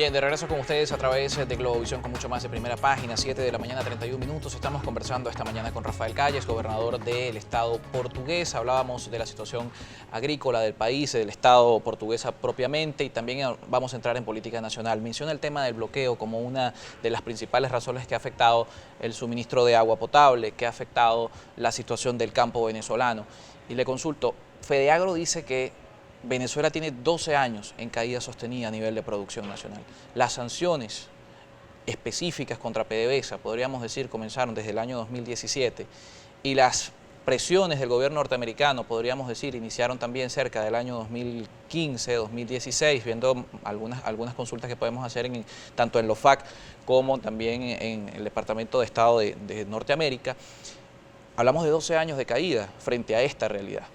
Bien, de regreso con ustedes a través de Globovisión con mucho más de Primera Página, 7 de la mañana, 31 minutos. Estamos conversando esta mañana con Rafael Calles, gobernador del Estado portugués. Hablábamos de la situación agrícola del país, del Estado portuguesa propiamente, y también vamos a entrar en política nacional. Menciona el tema del bloqueo como una de las principales razones que ha afectado el suministro de agua potable, que ha afectado la situación del campo venezolano. Y le consulto, Fedeagro dice que Venezuela tiene 12 años en caída sostenida a nivel de producción nacional. Las sanciones específicas contra PDVSA, podríamos decir, comenzaron desde el año 2017 y las presiones del gobierno norteamericano, podríamos decir, iniciaron también cerca del año 2015, 2016, viendo algunas consultas que podemos hacer tanto en LOFAC como también en el Departamento de Estado de Norteamérica. Hablamos de 12 años de caída frente a esta realidad.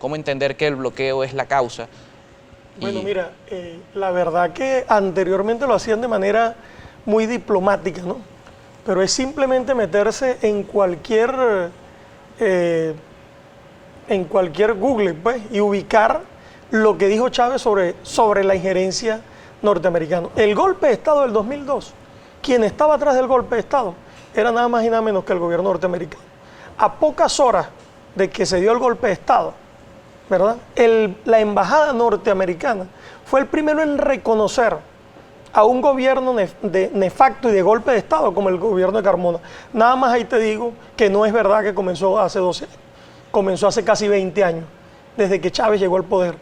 ¿Cómo entender que el bloqueo es la causa? Bueno, mira, la verdad que anteriormente lo hacían de manera muy diplomática, ¿no? Pero es simplemente meterse en cualquier Google, pues, y ubicar lo que dijo Chávez sobre la injerencia norteamericana. El golpe de Estado del 2002, quien estaba atrás del golpe de Estado era nada más y nada menos que el gobierno norteamericano. A pocas horas de que se dio el golpe de Estado, ¿verdad? La embajada norteamericana fue el primero en reconocer a un gobierno nefacto y de golpe de Estado como el gobierno de Carmona. Nada más ahí te digo que no es verdad que comenzó hace 12 años, comenzó hace casi 20 años, desde que Chávez llegó al poder.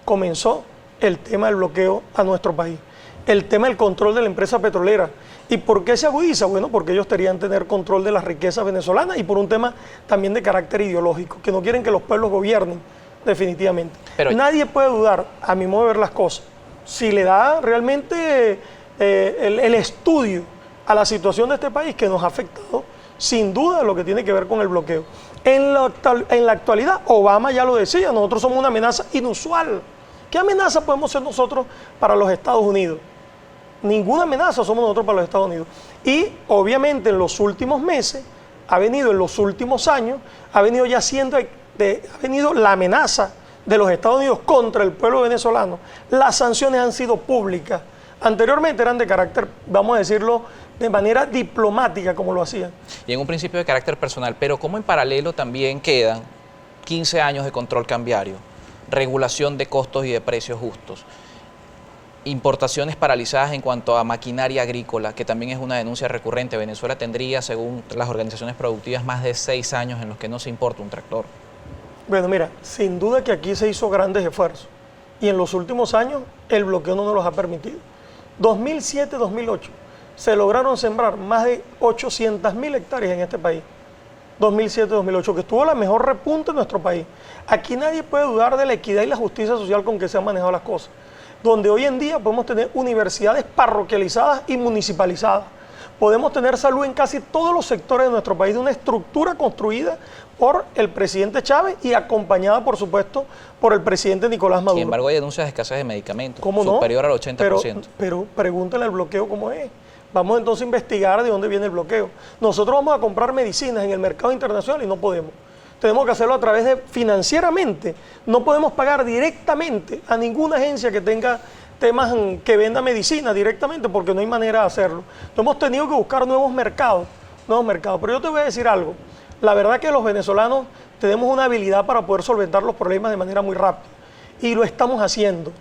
Comenzó el tema del bloqueo a nuestro país, el tema del control de la empresa petrolera. ¿Y por qué se agudiza? Bueno, porque ellos querían tener control de las riquezas venezolanas y por un tema también de carácter ideológico, que no quieren que los pueblos gobiernen. Definitivamente. Pero nadie puede dudar, a mi modo de ver las cosas, si le da realmente el estudio a la situación de este país que nos ha afectado, sin duda, lo que tiene que ver con el bloqueo. En la actualidad, Obama ya lo decía, nosotros somos una amenaza inusual. ¿Qué amenaza podemos ser nosotros para los Estados Unidos? Ninguna amenaza somos nosotros para los Estados Unidos. Y obviamente en los últimos meses, en los últimos años, ha venido ya siendo... ha venido la amenaza de los Estados Unidos contra el pueblo venezolano. Las sanciones han sido públicas. Anteriormente eran de carácter, vamos a decirlo, de manera diplomática, como lo hacían. Y en un principio de carácter personal, pero como en paralelo también quedan 15 años de control cambiario, regulación de costos y de precios justos, importaciones paralizadas en cuanto a maquinaria agrícola, que también es una denuncia recurrente. Venezuela tendría, según las organizaciones productivas, más de 6 años en los que no se importa un tractor. Bueno, mira, sin duda que aquí se hizo grandes esfuerzos y en los últimos años el bloqueo no nos los ha permitido. 2007-2008 se lograron sembrar más de 800.000 hectáreas en este país. 2007-2008, que estuvo la mejor repunte en nuestro país. Aquí nadie puede dudar de la equidad y la justicia social con que se han manejado las cosas. Donde hoy en día podemos tener universidades parroquializadas y municipalizadas. Podemos tener salud en casi todos los sectores de nuestro país, de una estructura construida por el presidente Chávez y acompañada, por supuesto, por el presidente Nicolás Maduro. Sin embargo, hay denuncias de escasez de medicamentos, ¿Cómo no? superior al 80%. Pero pregúntale al bloqueo cómo es. Vamos entonces a investigar de dónde viene el bloqueo. Nosotros vamos a comprar medicinas en el mercado internacional y no podemos. Tenemos que hacerlo a través de, financieramente, no podemos pagar directamente a ninguna agencia que tenga temas que venda medicina directamente porque no hay manera de hacerlo. Entonces, hemos tenido que buscar nuevos mercados. Pero yo te voy a decir algo. La verdad que los venezolanos tenemos una habilidad para poder solventar los problemas de manera muy rápida. Y lo estamos haciendo.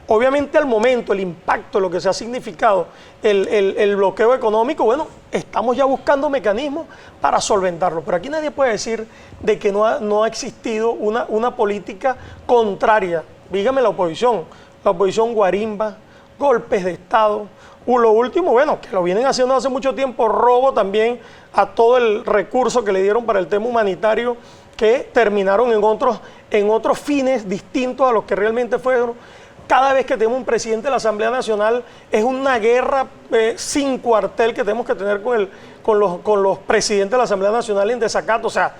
Obviamente al momento, el impacto, lo que se ha significado, el bloqueo económico, bueno, estamos ya buscando mecanismos para solventarlo. Pero aquí nadie puede decir de que no ha existido una política contraria. Dígame la oposición guarimba, golpes de Estado. Lo último, bueno, que lo vienen haciendo hace mucho tiempo, robo también a todo el recurso que le dieron para el tema humanitario, que terminaron en otros fines distintos a los que realmente fueron. Cada vez que tenemos un presidente de la Asamblea Nacional es una guerra sin cuartel que tenemos que tener con los presidentes de la Asamblea Nacional en desacato. O sea,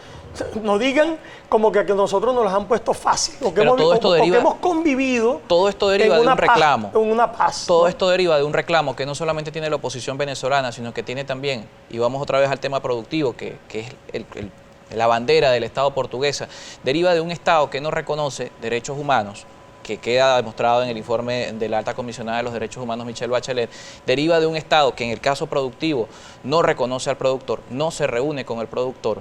no digan como que a nosotros nos las han puesto fácil, o que hemos convivido. Todo esto deriva de un reclamo. En una paz. Todo esto deriva de un reclamo que no solamente tiene la oposición venezolana, sino que tiene también, y vamos otra vez al tema productivo, que es la bandera del Estado portuguesa, deriva de un Estado que no reconoce derechos humanos, que queda demostrado en el informe de la alta comisionada de los derechos humanos Michelle Bachelet, deriva de un Estado que en el caso productivo no reconoce al productor, no se reúne con el productor,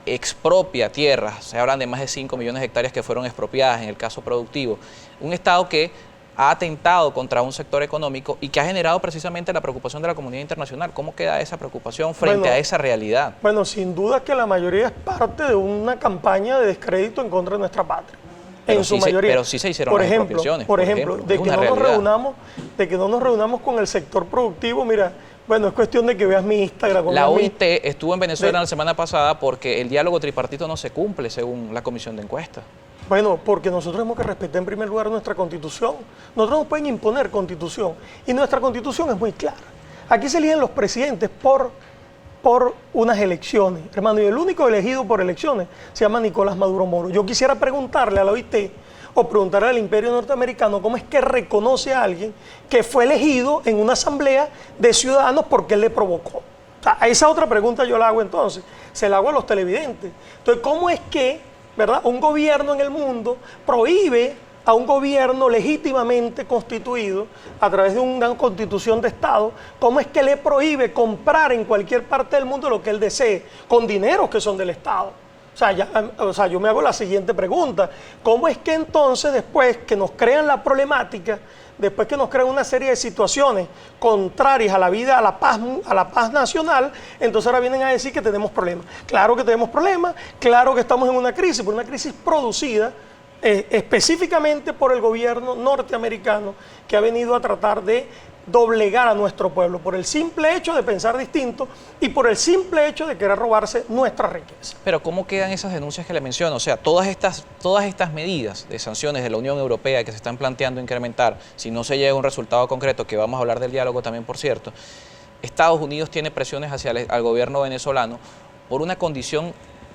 expropia tierras, se hablan de más de 5 millones de hectáreas que fueron expropiadas en el caso productivo, un Estado que ha atentado contra un sector económico y que ha generado precisamente la preocupación de la comunidad internacional. ¿Cómo queda esa preocupación frente a esa realidad? Bueno, sin duda que la mayoría es parte de una campaña de descrédito en contra de nuestra patria. En su mayoría. Pero sí se hicieron las expropiaciones. Por ejemplo, de que no nos reunamos con el sector productivo, mira, bueno, es cuestión de que veas mi Instagram. La OIT estuvo en Venezuela la semana pasada porque el diálogo tripartito no se cumple según la comisión de encuestas. Bueno, porque nosotros tenemos que respetar en primer lugar nuestra Constitución. Nosotros nos pueden imponer Constitución y nuestra Constitución es muy clara. Aquí se eligen los presidentes por unas elecciones, hermano, y el único elegido por elecciones se llama Nicolás Maduro Moro. Yo quisiera preguntarle a la OIT o preguntarle al Imperio Norteamericano cómo es que reconoce a alguien que fue elegido en una asamblea de ciudadanos porque él le provocó. O sea, a esa otra pregunta yo la hago entonces, se la hago a los televidentes. Entonces, ¿cómo es que, verdad, un gobierno en el mundo prohíbe a un gobierno legítimamente constituido a través de una constitución de Estado, cómo es que le prohíbe comprar en cualquier parte del mundo lo que él desee, con dineros que son del Estado? O sea, yo me hago la siguiente pregunta, ¿cómo es que entonces después que nos crean la problemática, después que nos crean una serie de situaciones contrarias a la vida, a la paz nacional, entonces ahora vienen a decir que tenemos problemas? Claro que tenemos problemas, claro que estamos en una crisis, pero una crisis producida específicamente por el gobierno norteamericano que ha venido a tratar de doblegar a nuestro pueblo por el simple hecho de pensar distinto y por el simple hecho de querer robarse nuestra riqueza. Pero ¿cómo quedan esas denuncias que le menciono? O sea, todas estas medidas de sanciones de la Unión Europea que se están planteando incrementar, si no se llega a un resultado concreto, que vamos a hablar del diálogo también, por cierto, Estados Unidos tiene presiones hacia el gobierno venezolano por una condición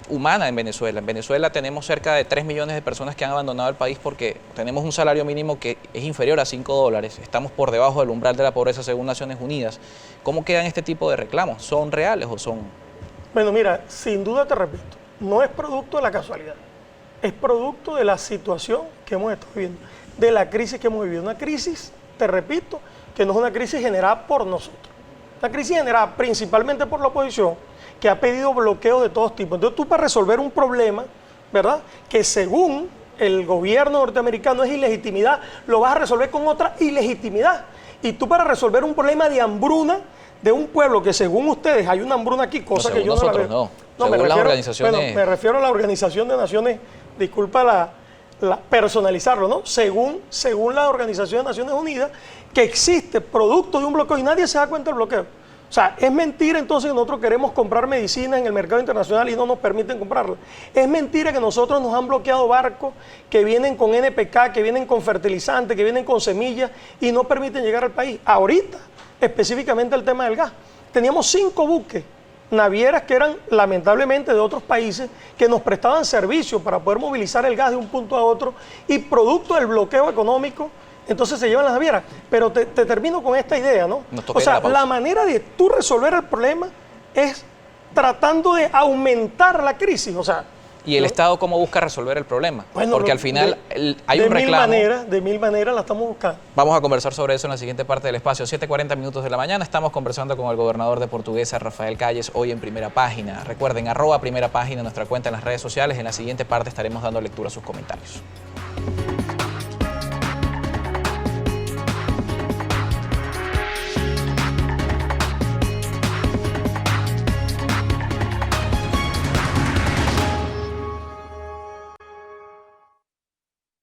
humana en Venezuela. En Venezuela tenemos cerca de 3 millones de personas que han abandonado el país porque tenemos un salario mínimo que es inferior a $5. Estamos por debajo del umbral de la pobreza según Naciones Unidas. ¿Cómo quedan este tipo de reclamos? ¿Son reales o son...? Bueno, mira, sin duda te repito, no es producto de la casualidad. Es producto de la situación que hemos estado viviendo, de la crisis que hemos vivido. Una crisis, te repito, que no es una crisis generada por nosotros. Una crisis generada principalmente por la oposición, que ha pedido bloqueos de todos tipos. Entonces tú, para resolver un problema, ¿verdad?, que según el gobierno norteamericano es ilegitimidad, lo vas a resolver con otra ilegitimidad. Y tú, para resolver un problema de hambruna de un pueblo que según ustedes hay una hambruna aquí, cosa que yo no la veo. No, según las organizaciones... Bueno, me refiero a la Organización de Naciones, disculpa personalizarlo, ¿no? Según la Organización de Naciones Unidas, que existe producto de un bloqueo y nadie se da cuenta del bloqueo. O sea, es mentira entonces que nosotros queremos comprar medicinas en el mercado internacional y no nos permiten comprarlas. Es mentira que nosotros nos han bloqueado barcos que vienen con NPK, que vienen con fertilizantes, que vienen con semillas y no permiten llegar al país. Ahorita, específicamente el tema del gas. Teníamos 5 buques, navieras que eran lamentablemente de otros países, que nos prestaban servicios para poder movilizar el gas de un punto a otro y producto del bloqueo económico, entonces se llevan las navieras. Pero te termino con esta idea, ¿no? O sea, la manera de tú resolver el problema es tratando de aumentar la crisis. O sea, ¿y el Estado cómo busca resolver el problema? Bueno, porque al final hay un reclamo. De mil maneras la estamos buscando. Vamos a conversar sobre eso en la siguiente parte del espacio. 7:40 minutos de la mañana. Estamos conversando con el gobernador de Portuguesa, Rafael Calles, hoy en Primera Página. Recuerden, @Primera Página, nuestra cuenta en las redes sociales. En la siguiente parte estaremos dando lectura a sus comentarios.